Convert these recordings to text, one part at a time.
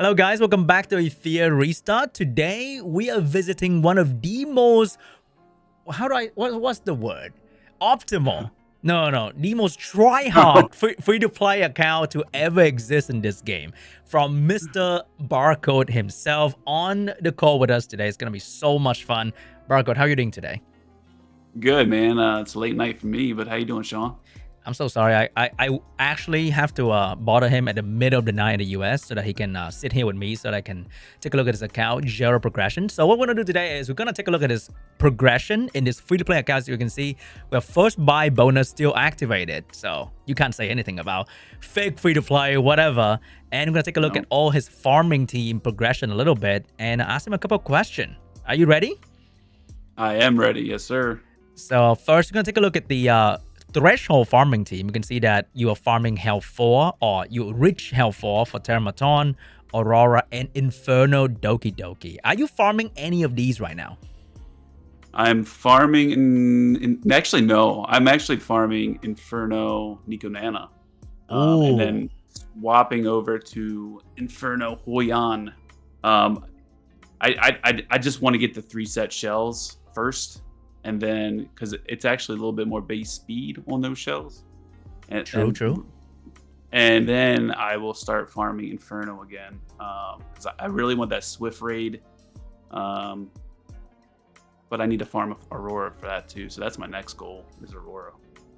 Hello guys, welcome back to Etheria Restart. Today we are visiting one of the most, what's the word? Optimal. No, the most try-hard free-to-play account to ever exist in this game. From Mr. Barcode himself on the call with us today. It's going to be so much fun. Barcode, how are you doing today? Good, man. It's a late night for me, but how you doing, Sean? I'm so sorry. I actually have to bother him at the middle of the night in the US so that he can sit here with me so that I can take a look at his account, zero progression. So what we're going to do today is we're going to take a look at his progression in this free-to-play account. As you can see, we have first buy bonus still activated. So you can't say anything about fake free-to-play, whatever. And we're going to take a look at all his farming team progression a little bit and ask him a couple of questions. Are you ready? I am ready. Yes, sir. So first, we're going to take a look at the threshold farming team. You can see that you are farming health 4 or you reach health 4 for Termaton, Aurora, and Inferno Doky Doi. Are you farming any of these right now? I'm farming actually no. I'm actually farming Inferno Nikonana. And then swapping over to Inferno Hoyan. I just want to get the 3-set shells first. And then, because it's actually a little bit more base speed on those shells. True. And then I will start farming Inferno again. Because I really want that Swift Raid. But I need to farm Aurora for that too. So that's my next goal, is Aurora.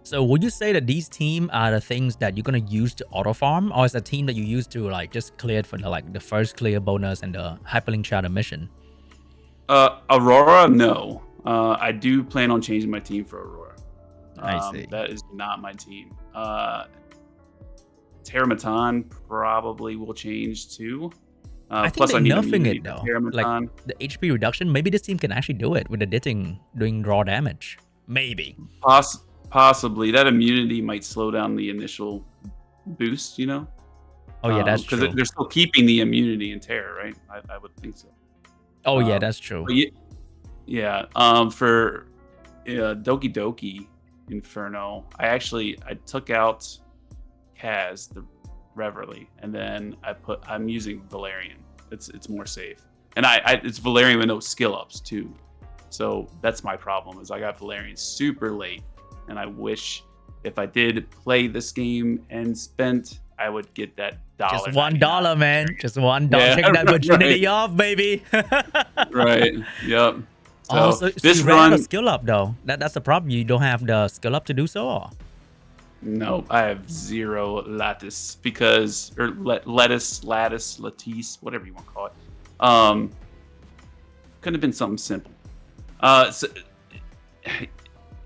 So would you say that these teams are the things that you're going to use to auto farm? Or is it a team that you use to like just clear it for the first clear bonus and the Hyperlink Shadow mission? Aurora, no. I do plan on changing my team for Aurora. I see. That is not my team. Termaton probably will change too. I think plus they're I need nerfing it though. Like the HP reduction, maybe this team can actually do it with the ditting doing raw damage. Maybe. Possibly. That immunity might slow down the initial boost, you know? Oh yeah, that's true. Because they're still keeping the immunity in Terror, right? I would think so. Oh yeah, that's true. Yeah, for Doky Doi Inferno, I took out Kaz, the Reveille, and then I'm using Valerian. It's more safe, and it's Valerian with no skill ups too. So that's my problem, is I got Valerian super late, and I wish if I did play this game and spent, I would get that dollar. Just $1, man. Just $1. Take that virginity off, baby. Right. Yep. So this run a skill up though. That's the problem. You don't have the skill up to do so. Or? No, I have 0 lattice lattice, whatever you want to call it. Could have been something simple. So,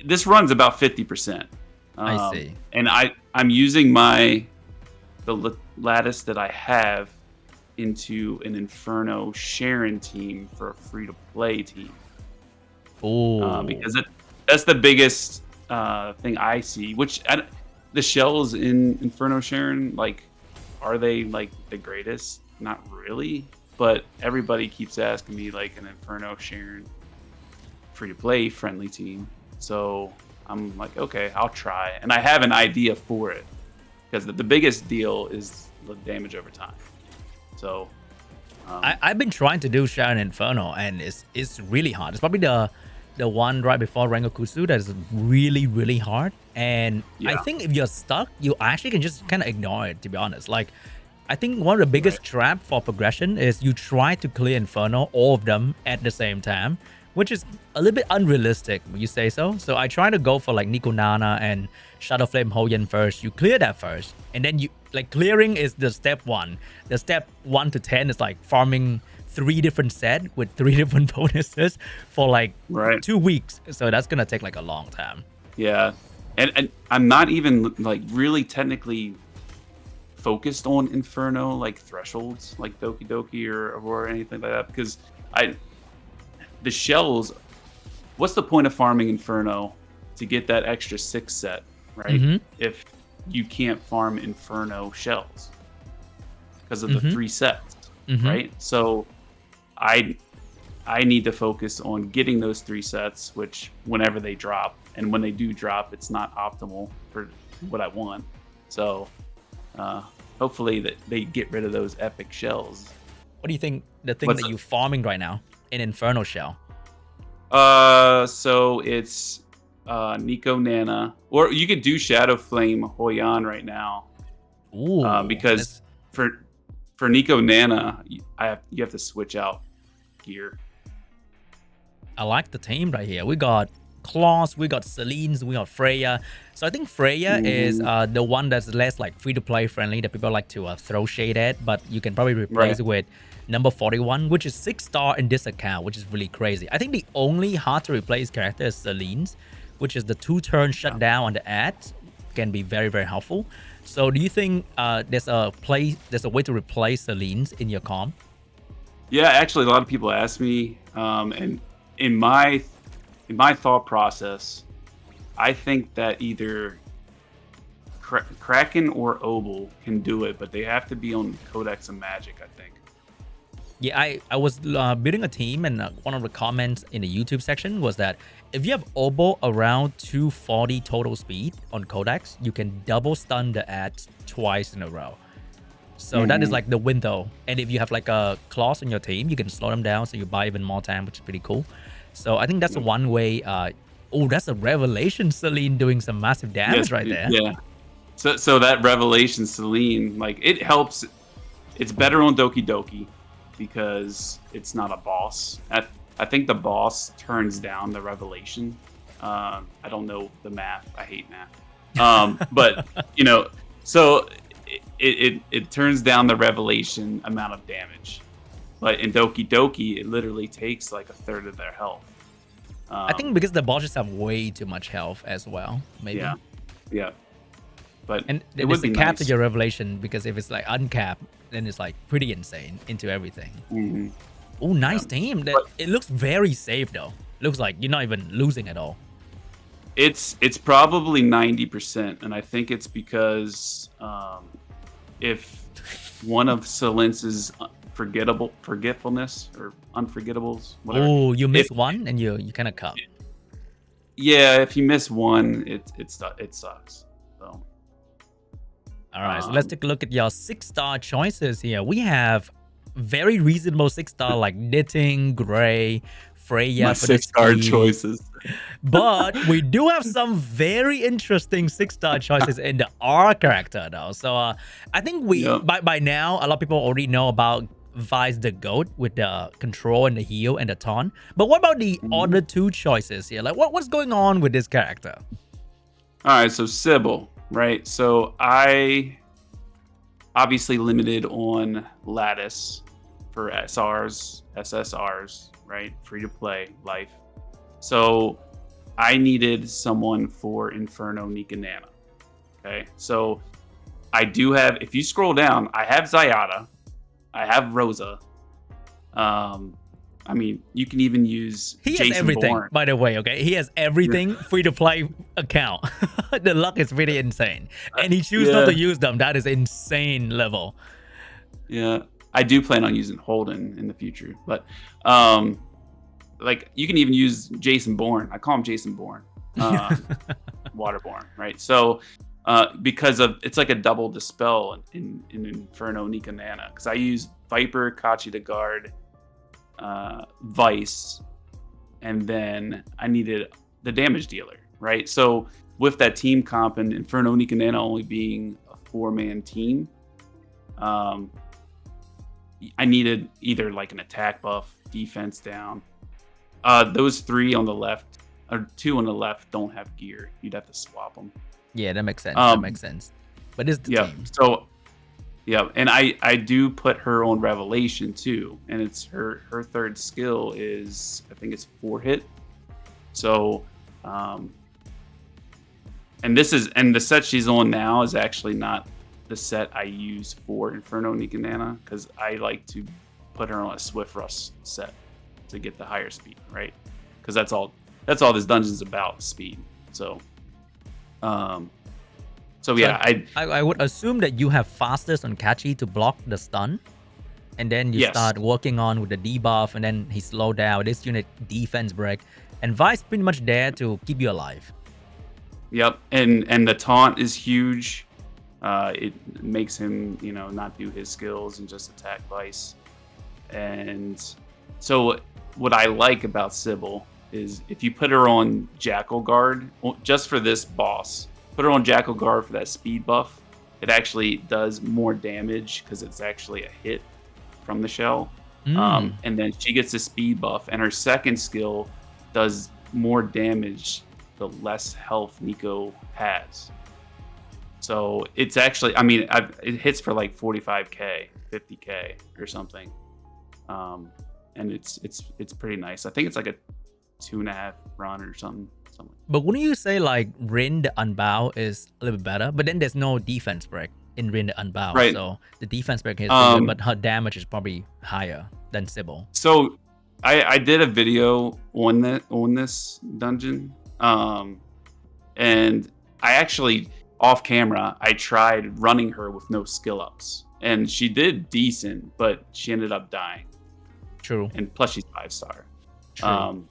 this run's about 50%. I see. And I'm using the lattice that I have into an Inferno Sharon team for a free to play team. Because that's the biggest thing I see. The shells in Inferno Sharon, like, are they like the greatest? Not really, but everybody keeps asking me like an Inferno Sharon free to play friendly team. So I'm like, okay, I'll try, and I have an idea for it, because the biggest deal is the damage over time. So I've been trying to do Sharon Inferno, and it's really hard. It's probably the one right before Rengokusu that is really, really hard. And yeah. I think if you're stuck, you actually can just kind of ignore it, to be honest. Like, I think one of the biggest trap for progression is you try to clear Inferno, all of them at the same time, which is a little bit unrealistic, would you say so? So I try to go for like Nikonana and Shadow Flame Hoyan first. You clear that first, and then you like clearing is the step 1. The step 1 to 10 is like farming 3 different sets with 3 different bonuses for like 2 weeks. So that's gonna take like a long time. Yeah, and I'm not even like really technically focused on Inferno like thresholds like Doky Doi or Aurora or anything like that, because the shells. What's the point of farming Inferno to get that extra 6 set, right? If you can't farm Inferno shells because of the 3 sets, right? So I need to focus on getting those 3 sets, which whenever they drop, and when they do drop, it's not optimal for what I want. So hopefully that they get rid of those epic shells What do you think the thing that you're farming right now in Inferno Shell? So it's Nikonana, or you could do Shadow Flame Hoyan right now. Ooh, because for Nikonana, you have to switch out gear. I like the team right here. We got Claws, we got Celine's, we got Freya. So I think Freya is the one that's less like free-to-play friendly that people like to throw shade at, but you can probably replace it with number 41, which is 6-star in this account, which is really crazy. I think the only hard to replace character is Celine's, which is the 2-turn shutdown on the ad. Can be very, very helpful. So do you think there's a way to replace Celine's in your comp? Yeah, actually a lot of people ask me, and in my thought process, I think that either Kraken or Obel can do it, but they have to be on Codex and Magic, I think. Yeah, I was building a team, and one of the comments in the YouTube section was that if you have Obel around 240 total speed on Codex, you can double stun the ads twice in a row. So that is like the window. And if you have like a Claws on your team, you can slow them down so you buy even more time, which is pretty cool. So I think that's one way. Oh, that's a Revelation Celine doing some massive damage right there. Yeah. So that Revelation Celine, like, it helps. It's better on Doky Doi because it's not a boss. I think the boss turns down the Revelation. I don't know the math. I hate math. But so it turns down the Revelation amount of damage. But in Doky Doi, it literally takes like a third of their health. I think because the bosses have way too much health as well, maybe. Yeah. But and it would be cap nice to your Revelation, because if it's like uncapped, then it's like pretty insane into everything. Oh, nice team. It looks very safe though. It looks like you're not even losing at all. It's probably 90%, and I think it's because if one of Celence's forgetfulness or unforgettables, whatever. Oh, you miss one and you kind of cut. Yeah, if you miss one, it sucks. So. All right, so let's take a look at your 6-star choices here. We have very reasonable 6-star like Knitting, Gray, Freya. My 6-star choices. But we do have some very interesting 6-star choices in the R character though. So I think by now a lot of people already know about Vice the Goat with the control and the heal and the taunt. But what about the other two choices here? Like what's going on with this character? All right, so Sybil, right? So I obviously limited on Lattice for SRs, SSRs, right? Free to play life. So I needed someone for Inferno Nikonana. Okay, so I do have, if you scroll down, I have Zyada, I have Rosa. I mean, you can even use Jason has everything, Bourne. By the way, okay? He has everything free to play account. The luck is really insane. And he chooses not to use them. That is insane level. Yeah. I do plan on using Holden in the future, but like you can even use Jason Bourne. I call him Jason Bourne, Waterborne, right? So because of it's like a double dispel in Inferno Nikonana, because I use Viper, Kachi the Guard, Vice, and then I needed the damage dealer, right? So with that team comp and Inferno Nikonana only being a 4-man team, I needed either like an attack buff, defense down. Those 3 on the left, or 2 on the left, don't have gear. You'd have to swap them. Yeah, that makes sense. That makes sense. But it's the team. So, yeah, and I do put her on Revelation too, and it's her third skill is, I think it's 4-hit. So, and the set she's on now is actually not the set I use for Inferno Nikonana, because I like to put her on a Swift Rush set to get the higher speed, right? Because that's all this dungeon's about, speed. So yeah, I would assume that you have fastest on Kachi to block the stun, and then you start working on with the debuff, and then he slow down this unit defense break, and Vice pretty much there to keep you alive. Yep, and the taunt is huge. It makes him, not do his skills and just attack Vice. And so what I like about Sybil is if you put her on Jackal Guard, just for this boss, put her on Jackal Guard for that speed buff, it actually does more damage because it's actually a hit from the shell. And then she gets a speed buff, and her second skill does more damage the less health Nico has. So it's actually, I mean, it hits for like 45k, 50k or something. And it's pretty nice. I think it's like a 2.5 run or something. But wouldn't you say like Rin the Unbound is a little bit better? But then there's no defense break in Rin the Unbound. Right. So the defense break is pretty good, but her damage is probably higher than Sybil. So I did a video on this dungeon. And I actually, off camera, I tried running her with no skill ups. And she did decent, but she ended up dying. True. And plus she's 5-star. True.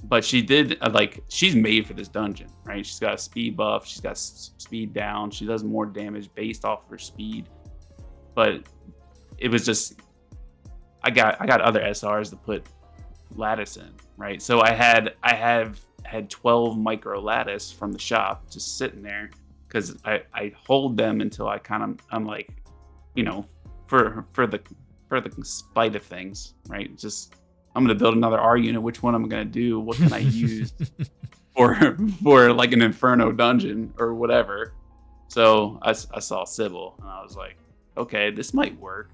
But she did, she's made for this dungeon, right? She's got a speed buff. She's got speed down. She does more damage based off of her speed. But it was just, I got other SRs to put lattice in, right? So I had 12 micro lattice from the shop just sitting there because I hold them until I'm like, you know, for the spite of things, right? Just, I'm gonna build another R unit. Which one am I gonna do? What can I use for like an Inferno dungeon or whatever? So I saw Sybil and I was like, okay, this might work.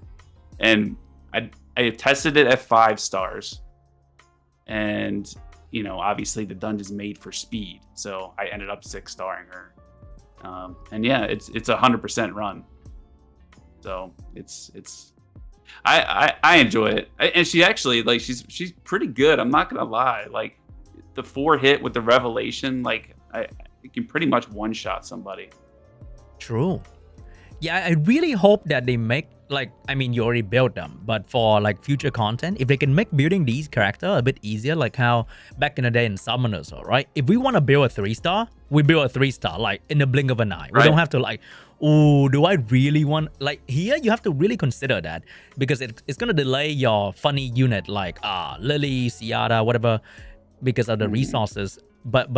And I tested it at 5 stars, and you know, obviously the dungeon's made for speed, so I ended up 6-starring her. And yeah, it's 100% run. So it's. I enjoy it, and she actually she's pretty good. I'm not gonna lie. Like the 4 hit with the revelation, you can pretty much one shot somebody. True. Yeah, I really hope that they make I mean, you already built them, but for like future content, if they can make building these characters a bit easier, like how back in the day in Summoners, right? If we want to build a 3-star, we build a 3-star like in the blink of an eye. We don't have to oh, do I really want, here you have to really consider that, because it's gonna delay your funny unit like Lily, Ciara, whatever, because of the resources. But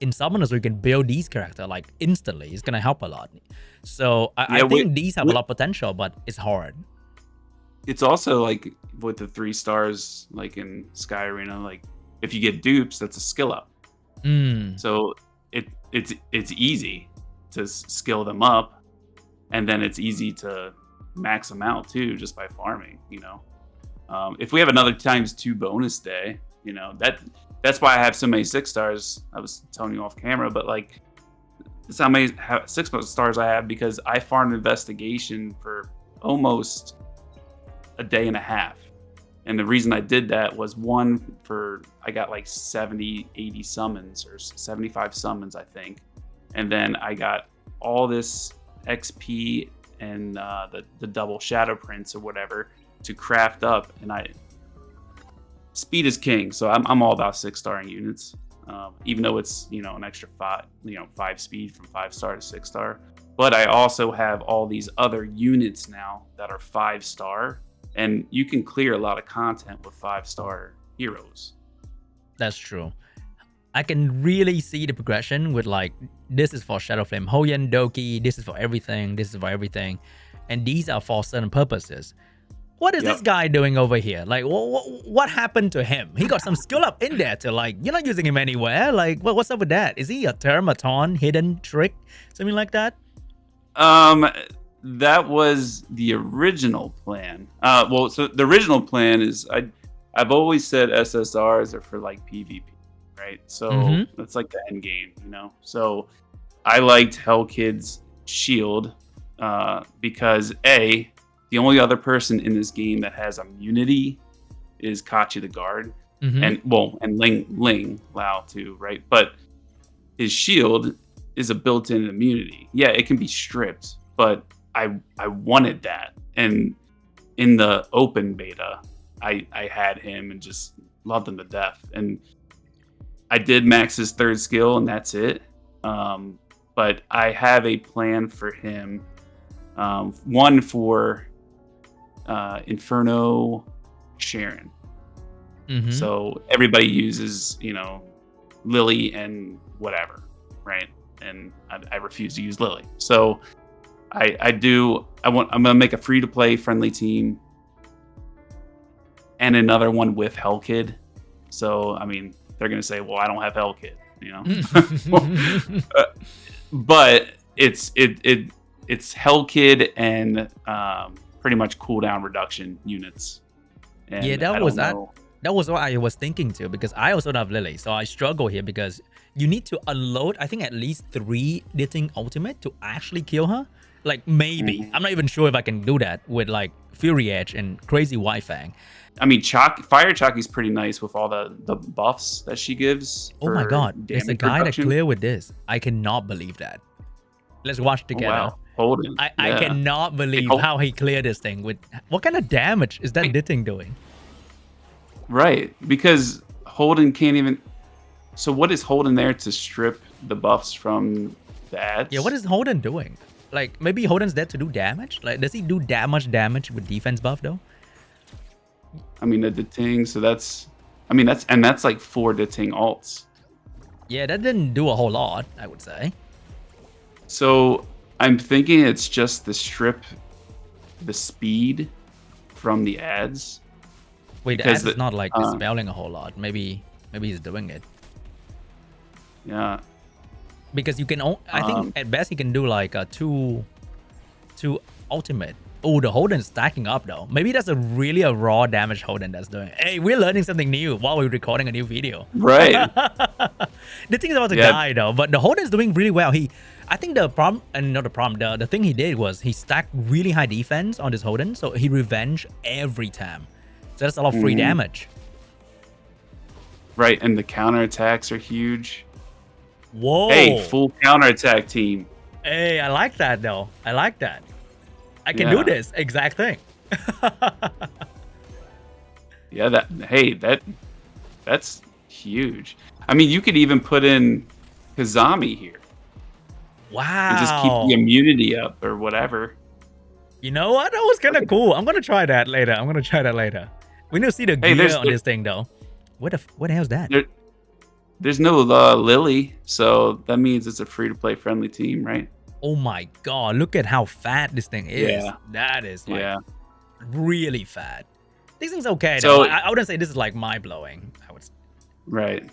in Summoners, we can build these characters like instantly. It's gonna help a lot. So I think these have a lot of potential, but it's hard. It's also like with the 3 stars, like in Sky Arena, like if you get dupes, that's a skill up. So it's easy to skill them up, and then it's easy to max them out too, just by farming. You know, if we have another ×2 bonus day, you know, that's why I have so many 6 stars. I was telling you off camera, but like, that's how many 6 stars I have, because I farmed investigation for almost a day and a half. And the reason I did that was, one, I got like 70, 80 summons, or 75 summons, I think. And then I got all this XP and the double shadow prints or whatever to craft up. And speed is king, so I'm all about 6-starring units. Even though it's, you know, an extra 5 speed from 5-star to 6-star. But I also have all these other units now that are 5-star, and you can clear a lot of content with 5-star heroes. That's true. I can really see the progression with this is for Shadowflame Hoyan, Doky, this is for everything, this is for everything. And these are for certain purposes. What is this guy doing over here? Like, what happened to him? He got some skill up in there to you're not using him anywhere. Like, what's up with that? Is he a termaton hidden trick? Something like that? That was the original plan. So the original plan is I've always said SSRs are for PvP, right? So that's like the end game, you know? So I liked Hellkid's shield because the only other person in this game that has immunity is Kachi the guard, and Ling Lao too, right? But his shield is a built-in immunity. Yeah, it can be stripped, but I wanted that, and in the open beta, I had him and just loved him to death. And I did max his 3rd skill, and that's it. But I have a plan for him. One for Inferno Sharon. Mm-hmm. So everybody uses, Lily and whatever, right? And I refuse to use Lily. So I'm gonna make a free to play friendly team and another one with Hellkid. So I mean, they're gonna say, well, I don't have Hellkid, but it's Hellkid and pretty much cooldown reduction units. And yeah, that was what I was thinking too, because I also don't have Lily, so I struggle here because you need to unload, I think, at least 3 Ditting ultimate to actually kill her. Like maybe. I'm not even sure if I can do that with like Fury Edge and Crazy White Fang. I mean, Fire Chalky's pretty nice with all the buffs that she gives. Oh my god, there's a guy that clear with this. I cannot believe that. Let's watch together. Oh, wow. Holden. I cannot believe how he cleared this thing with. What kind of damage is that Ditting doing? Right, because Holden can't even. So what is Holden there to strip the buffs from the ads? Yeah, what is Holden doing? Like maybe Holden's there to do damage. Like does he do that much damage with defense buff though? I mean the Ditting, so that's like 4 Ditting alts. Yeah, that didn't do a whole lot, I would say. So I'm thinking it's just the strip, the speed from the ads. Wait, the ads is not like dispelling a whole lot. Maybe he's doing it. Yeah. Because you can, I think at best he can do like a 2 ultimate. Oh, the Holden's stacking up though. Maybe that's a raw damage Holden that's doing. Hey, we're learning something new while we're recording a new video. Right. The thing is about the guy though, but the Holden's doing really well. I think the problem, and not the problem, the thing he did was he stacked really high defense on this Holden, so he revenge every time. So that's a lot of free damage. Right, and the counterattacks are huge. Whoa. Hey, full counterattack team. Hey, I like that though. I like that. I can do this exact thing. Yeah, that's huge. I mean, you could even put in Kazami here. Wow. And just keep the immunity up or whatever. You know what? That was kind of cool. I'm going to try that later. We need to see the gear on this thing though. What the hell is that? There's no Lily, so that means it's a free-to-play friendly team, right? Oh my god, look at how fat this thing is. Yeah. That is like really fat. This thing's okay so, though. I wouldn't say this is like mind-blowing. I would say. Right.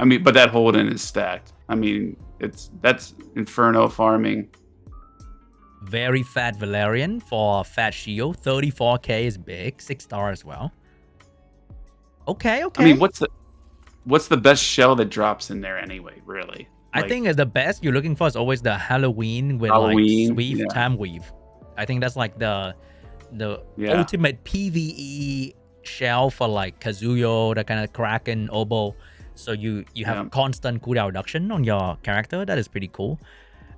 I mean, but that Holden is stacked. I mean, that's Inferno farming. Very fat Valerian for fat shield. 34k is big. 6-star as well. Okay. I mean, what's the best shell that drops in there anyway, really? I think the best you're looking for is always the Halloween with like Sweep Time Weave. I think that's like the ultimate PvE shell for like Kazuyo, that kind of Kraken, Obo. So you have constant cooldown reduction on your character. That is pretty cool.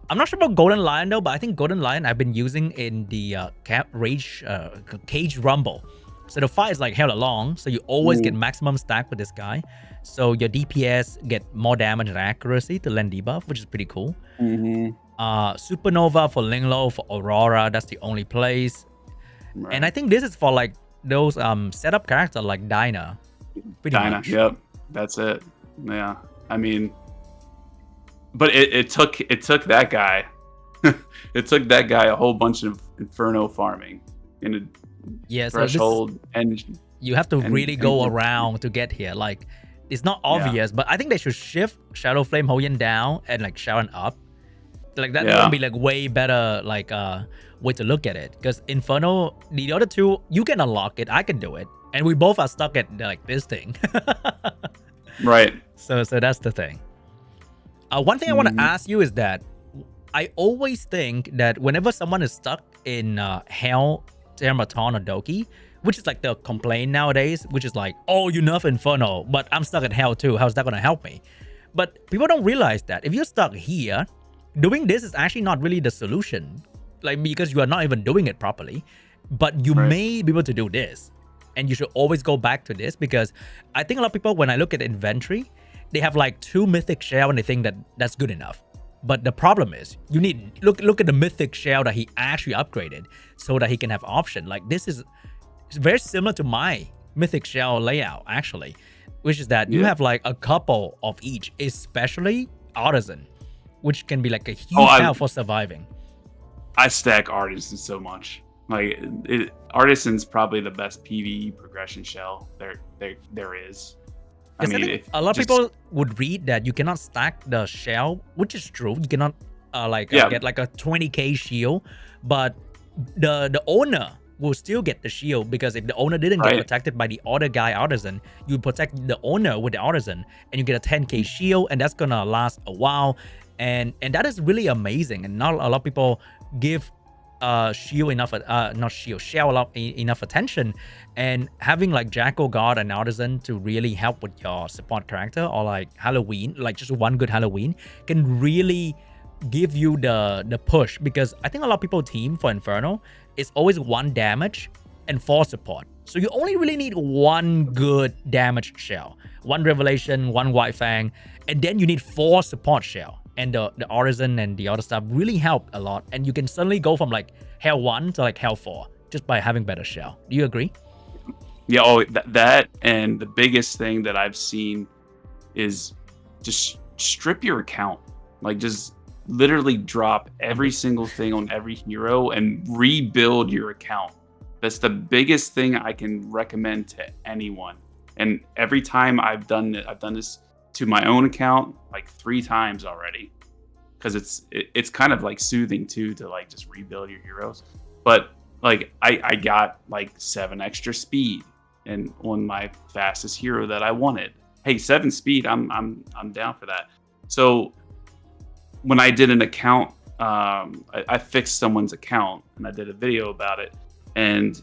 I'm not sure about Golden Lion though, but I think Golden Lion I've been using in the Cage Rumble. So the fight is like hella long, so you always get maximum stack with this guy. So your DPS get more damage and accuracy to lend debuff, which is pretty cool. Supernova for Linglo, for Aurora, that's the only place. Right. And I think this is for like those setup characters like Dinah. Dinah, yep, that's it. Yeah, I mean, but it took that guy, it took that guy a whole bunch of Inferno farming in a threshold, and you have to really go around to get here. Like, it's not obvious, but I think they should shift Shadow Flame Hoyin down and like Sharon up. Like that would be like way better like way to look at it. Because Inferno, the other two, you can unlock it, I can do it, and we both are stuck at like this thing. Right. So that's the thing. One thing I want to ask you is that I always think that whenever someone is stuck in Hell, Termaton, or Doky, which is like the complaint nowadays, which is like, oh, you nerf Inferno, but I'm stuck at Hell too. How's that going to help me? But people don't realize that if you're stuck here, doing this is actually not really the solution. Like, because you are not even doing it properly. But you may be able to do this. And you should always go back to this, because I think a lot of people, when I look at inventory, they have like 2 mythic shell and they think that that's good enough. But the problem is you need look at the mythic shell that he actually upgraded so that he can have option. Like this is very similar to my mythic shell layout actually, which is that you have like a couple of each, especially artisan, which can be like a huge help for surviving. I stack artisan so much. Like artisan's probably the best PvE progression shell there is. I mean, a lot of people would read that you cannot stack the shell, which is true. You cannot get like a 20k shield, but the owner will still get the shield, because if the owner didn't get protected by the other guy artisan, you protect the owner with the artisan and you get a 10k shield, and that's gonna last a while, and that is really amazing. And not a lot of people give shell enough attention, and having like Jackal Guard and Artisan to really help with your support character, or like Halloween, like just one good Halloween can really give you the push. Because I think a lot of people team for Inferno is always 1 damage and 4 support, so you only really need 1 good damage shell, 1 Revelation, 1 White Fang, and then you need 4 support shell. And the Artisan and the other stuff really help a lot, and you can suddenly go from like Hell 1 to like Hell 4 just by having better shell. Do you agree? Yeah, that and the biggest thing that I've seen is just strip your account. Like just literally drop every single thing on every hero and rebuild your account. That's the biggest thing I can recommend to anyone. And every time I've done this to my own account like 3 times already, because it's kind of like soothing too to like just rebuild your heroes. But like I got like 7 extra speed and on my fastest hero that I wanted. Hey, 7 speed, I'm down for that. So when I did an account, I fixed someone's account and I did a video about it, and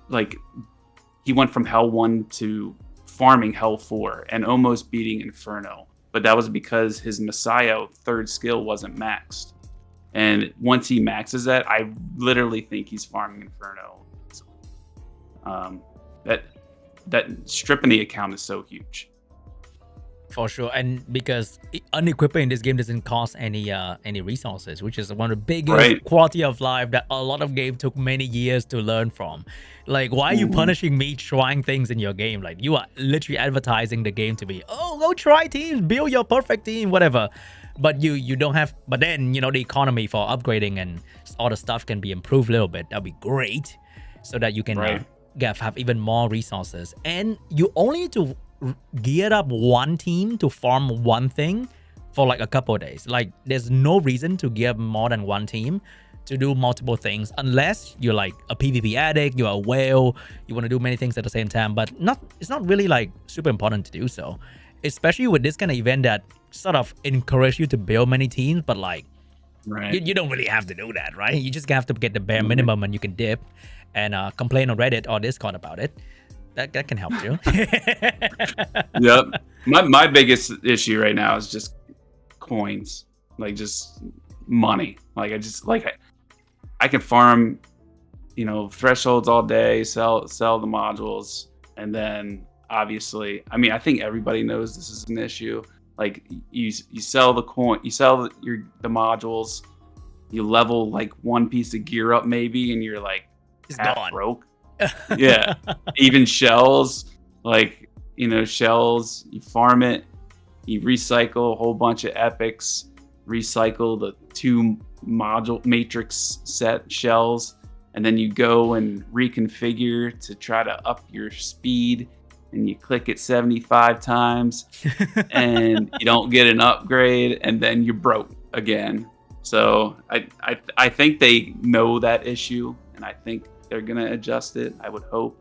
like he went from Hell 1 to farming Hell 4 and almost beating Inferno, but that was because his Messiah 3rd skill wasn't maxed. And once he maxes that, I literally think he's farming Inferno. That stripping the account is so huge. For sure, and because unequipping in this game doesn't cost any resources, which is one of the biggest quality of life that a lot of games took many years to learn from. Like, why are you punishing me trying things in your game? Like, you are literally advertising the game to be, oh, go try teams, build your perfect team, whatever. But you don't have. But then, you know, the economy for upgrading and all the stuff can be improved a little bit. That'd be great, so that you can have even more resources. And you only need to gear up 1 team to farm 1 thing for like a couple of days. Like, there's no reason to gear up more than 1 team to do multiple things, unless you're like a PvP addict, you're a whale, you want to do many things at the same time. But it's not really like super important to do so, especially with this kind of event that sort of encourage you to build many teams. But like, you don't really have to do that, right? You just have to get the bare minimum, and you can dip and complain on Reddit or Discord about it. That can help you. Yep. My biggest issue right now is just coins, like just money. Like I can farm, you know, thresholds all day, sell the modules, and then obviously, I mean, I think everybody knows this is an issue. Like you sell the coin, you sell the modules, you level like 1 piece of gear up maybe, and you're like half broke. Yeah. Even shells, like, you know, shells, you farm it, you recycle a whole bunch of epics, recycle the 2 module matrix set shells, and then you go and reconfigure to try to up your speed, and you click it 75 times and you don't get an upgrade, and then you're broke again. So I think they know that issue, and I think they're gonna adjust it, I would hope.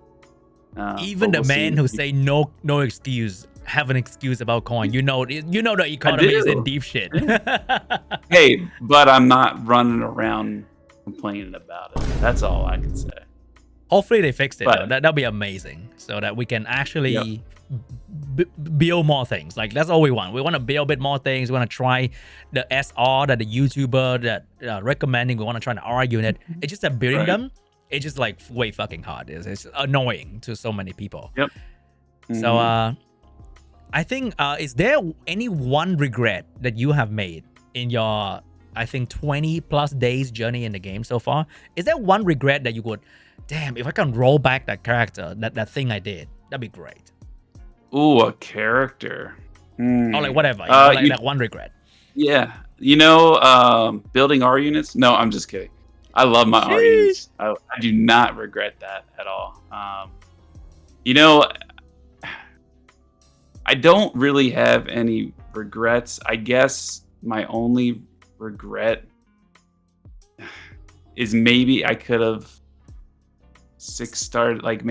Even the man who say no excuse have an excuse about coin. You know the economy is in deep shit. Hey, but I'm not running around complaining about it. That's all I can say. Hopefully they fixed it. That'll be amazing, so that we can actually build more things. Like, that's all we want. We want to build a bit more things. We want to try the SR that the YouTuber that recommending. We want to try the R unit. It's just that building them, it's just like way fucking hard. It's annoying to so many people. Yep. So I think is there any one regret that you have made in your, I think, 20 plus days journey in the game so far, is there one regret that you would, damn, if I can roll back that character, that thing I did, that'd be great. Ooh, a character. Or like whatever, like one regret. Yeah. Building R units? No, I'm just kidding. I love my R units. I do not regret that at all. I don't really have any regrets. I guess my only regret is maybe I could have 6-starred. Like,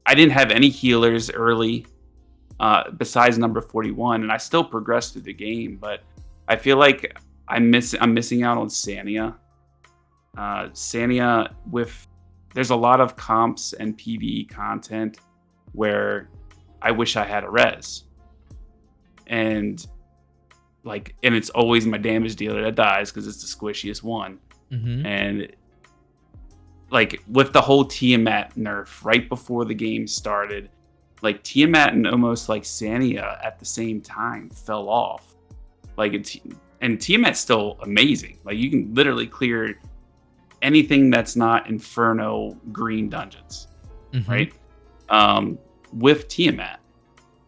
I didn't have any healers early, besides number 41, and I still progressed through the game. But I feel like I'm missing out on Sania. Sania, there's a lot of comps and PvE content where I wish I had a res, and it's always my damage dealer that dies because it's the squishiest one. And like with the whole Tiamat nerf right before the game started, like Tiamat and almost like Sania at the same time fell off. And Tiamat's still amazing. Like you can literally clear anything that's not Inferno green dungeons, right? With Tiamat.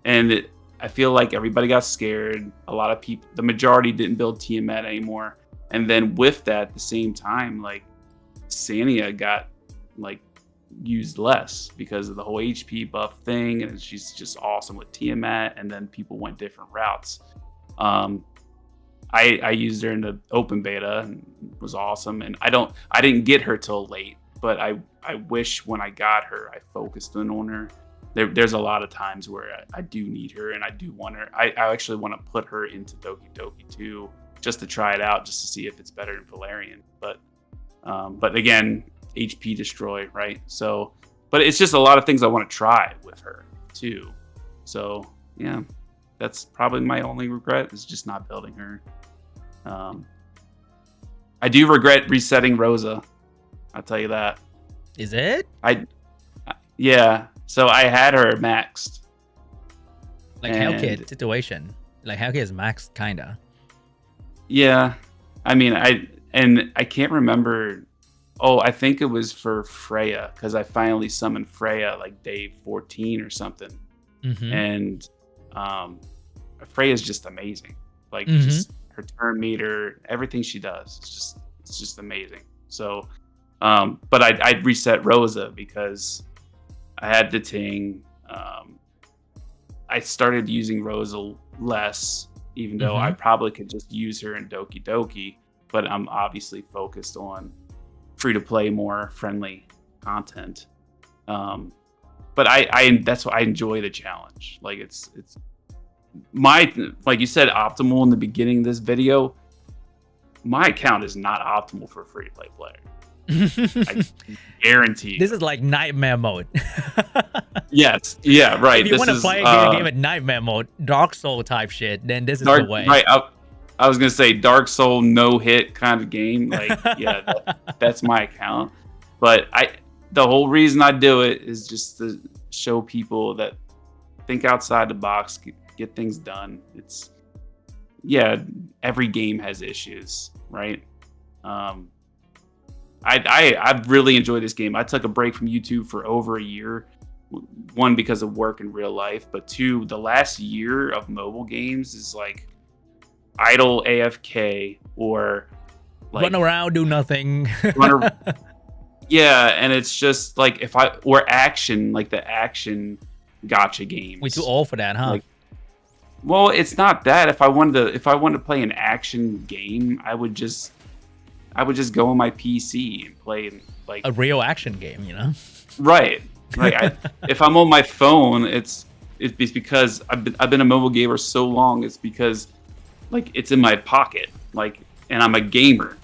And I feel like everybody got scared. A lot of people, the majority didn't build Tiamat anymore. And then with that, at the same time, like Sania got like used less because of the whole HP buff thing. And she's just awesome with Tiamat. And then people went different routes. I used her in the open beta and it was awesome. And I didn't get her till late, but I wish when I got her, I focused in on her. There's a lot of times where I do need her and I do want her. I actually want to put her into Doky Doki too, just to try it out, just to see if it's better than Valerian. But again, HP destroy, right? So, but it's just a lot of things I want to try with her too. So yeah, that's probably my only regret is just not building her. I do regret resetting Rosa. I'll tell you that. Is it? Yeah. So I had her maxed. Like Hellkit situation. Like Hellkit is maxed, kinda. Yeah. I mean, I can't remember. Oh, I think it was for Freya because I finally summoned Freya like day 14 or something. And Freya's just amazing. Like just her turn meter, everything she does, it's just amazing. So, but I'd reset Rosa because I had the Ting. I started using Rosa less, even though I probably could just use her in Doki Doki, but I'm obviously focused on free-to-play, more friendly content. But that's why I enjoy the challenge. Like it's like you said, optimal in the beginning of this video. My account is not optimal for a free-to-play player. I guarantee. This is like nightmare mode. Yes. Yeah. Right. If you want to play a game at nightmare mode, Dark Soul type shit, then this is the way. Right. I was gonna say Dark Soul no hit kind of game. Like, yeah, that's my account. But the whole reason I do it is just to show people that think outside the box, get things done. Every game has issues, right? I really enjoyed this game. I took a break from YouTube for over a year. One, because of work in real life, but two, the last year of mobile games is like idle AFK or like run around, do nothing. Yeah, and it's just like action, like the action gacha games. We're too old for that, huh? Well, it's not that. If I wanted to play an action game, I would just go on my PC and play like a real action game, you know? Right. Like if I'm on my phone, it's because I've been a mobile gamer so long. It's because like it's in my pocket, like, and I'm a gamer,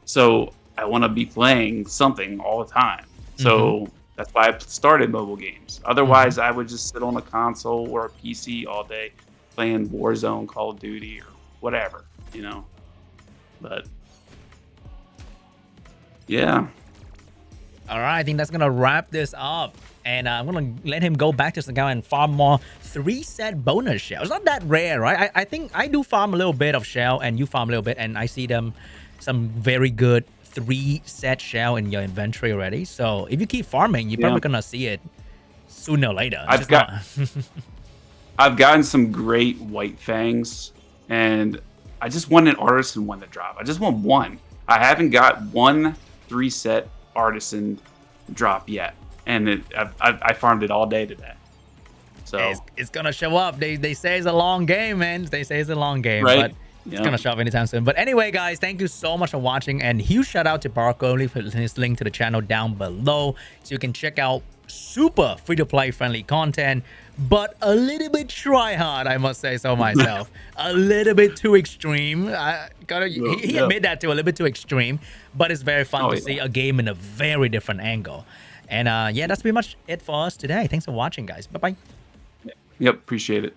so I want to be playing something all the time. So that's why I started mobile games. Otherwise, I would just sit on a console or a PC all day playing Warzone, Call of Duty, or whatever, you know. But yeah. All right, I think that's gonna wrap this up, and I'm gonna let him go back to his account and farm more 3-set bonus shells. Not that rare, right? I think I do farm a little bit of shell, and you farm a little bit, and I see some very good 3-set shell in your inventory already. So if you keep farming, you're probably gonna see it sooner or later. I've gotten some great white fangs, and I just want an artisan one to drop. I just want one. I haven't got one 3-set artisan drop yet, and I farmed it all day today. So it's gonna show up. They say it's a long game, man. They say it's a long game, right? But it's gonna show up anytime soon. But anyway, guys, thank you so much for watching, and huge shout out to Barco. Leave his link to the channel down below so you can check out super free-to-play friendly content, but a little bit try hard, I must say so myself. A little bit too extreme. He admit that too, a little bit too extreme, but it's very fun to see a game in a very different angle. And yeah, that's pretty much it for us today. Thanks for watching, guys. Bye-bye. Yep, appreciate it.